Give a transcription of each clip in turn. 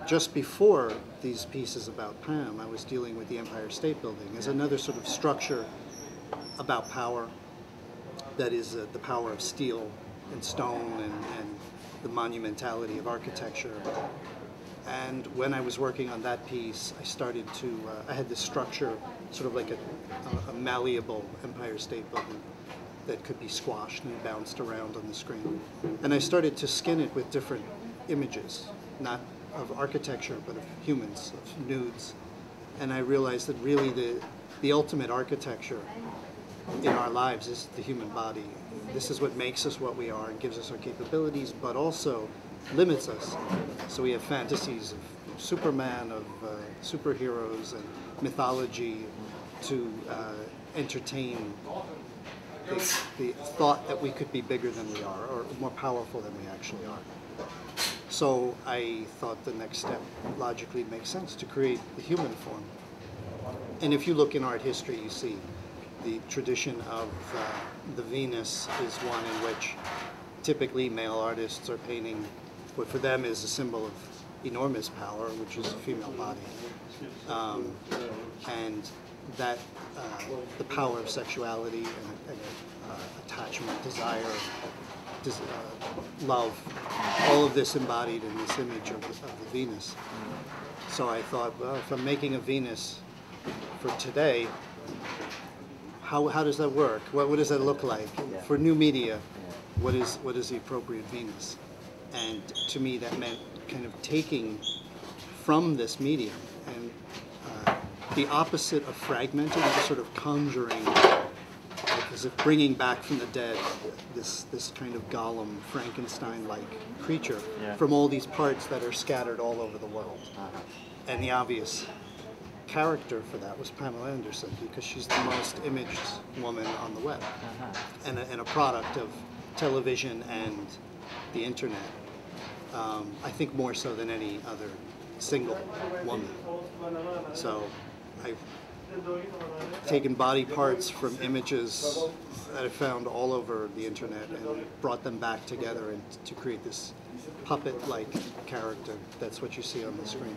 Just before these pieces about Pam, I was dealing with the Empire State Building as another sort of structure about power, that is the power of steel and stone and the monumentality of architecture. And when I was working on that piece, I started to, I had this structure, sort of like a malleable Empire State Building that could be squashed and bounced around on the screen. And I started to skin it with different images, not of architecture, but of humans, of nudes. And I realized that really the ultimate architecture in our lives is the human body. This is what makes us what we are and gives us our capabilities, but also limits us. So we have fantasies of Superman, of superheroes, and mythology to entertain the thought that we could be bigger than we are, or more powerful than we actually are. So I thought the next step logically makes sense to create the human form. And if you look in art history, you see the tradition of the Venus is one in which typically male artists are painting what for them is a symbol of enormous power, which is a female body. And that the power of sexuality and attachment, desire, love, all of this embodied in this image of the Venus. So I thought, well, if I'm making a Venus for today, how does that work? What does that look like? For new media, what is the appropriate Venus? And to me that meant kind of taking from this medium and the opposite of fragmenting, just sort of conjuring, like as if bringing back from the dead this kind of Gollum, Frankenstein-like creature from all these parts that are scattered all over the world. And the obvious character for that was Pamela Anderson, because she's the most imaged woman on the web, and a product of television and the internet. I think more so than any other single woman. So I've taken body parts from images that I found all over the internet and brought them back together and to create this puppet-like character. That's what you see on the screen.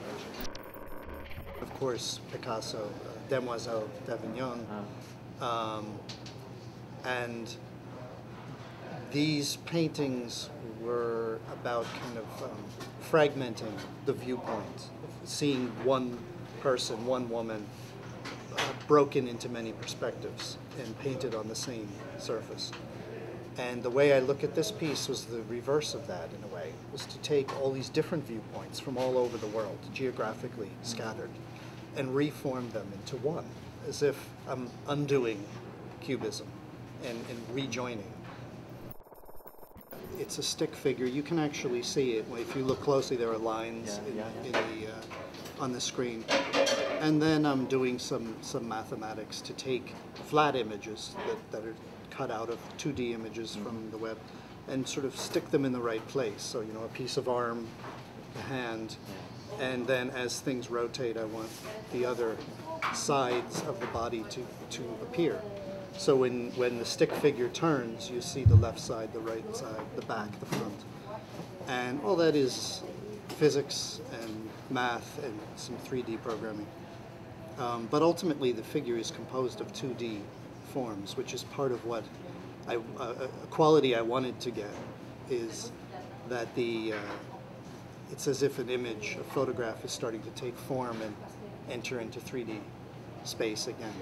Of course, Picasso, Demoiselle d'Avignon, and these paintings were about kind of fragmenting the viewpoint, seeing one person, one woman, broken into many perspectives and painted on the same surface. And the way I look at this piece was the reverse of that, in a way, was to take all these different viewpoints from all over the world, geographically scattered, and reform them into one, as if I'm undoing cubism and rejoining. It's a stick figure. You can actually see it. If you look closely, there are lines on the screen. And then I'm doing some mathematics to take flat images that are cut out of 2D images from the web and sort of stick them in the right place. So, you know, a piece of arm, a hand, and then as things rotate, I want the other sides of the body to appear. So when the stick figure turns, you see the left side, the right side, the back, the front. And all that is physics and math and some 3D programming. But ultimately, the figure is composed of 2D forms, which is part of what a quality I wanted to get is that it's as if an image, a photograph is starting to take form and enter into 3D space again.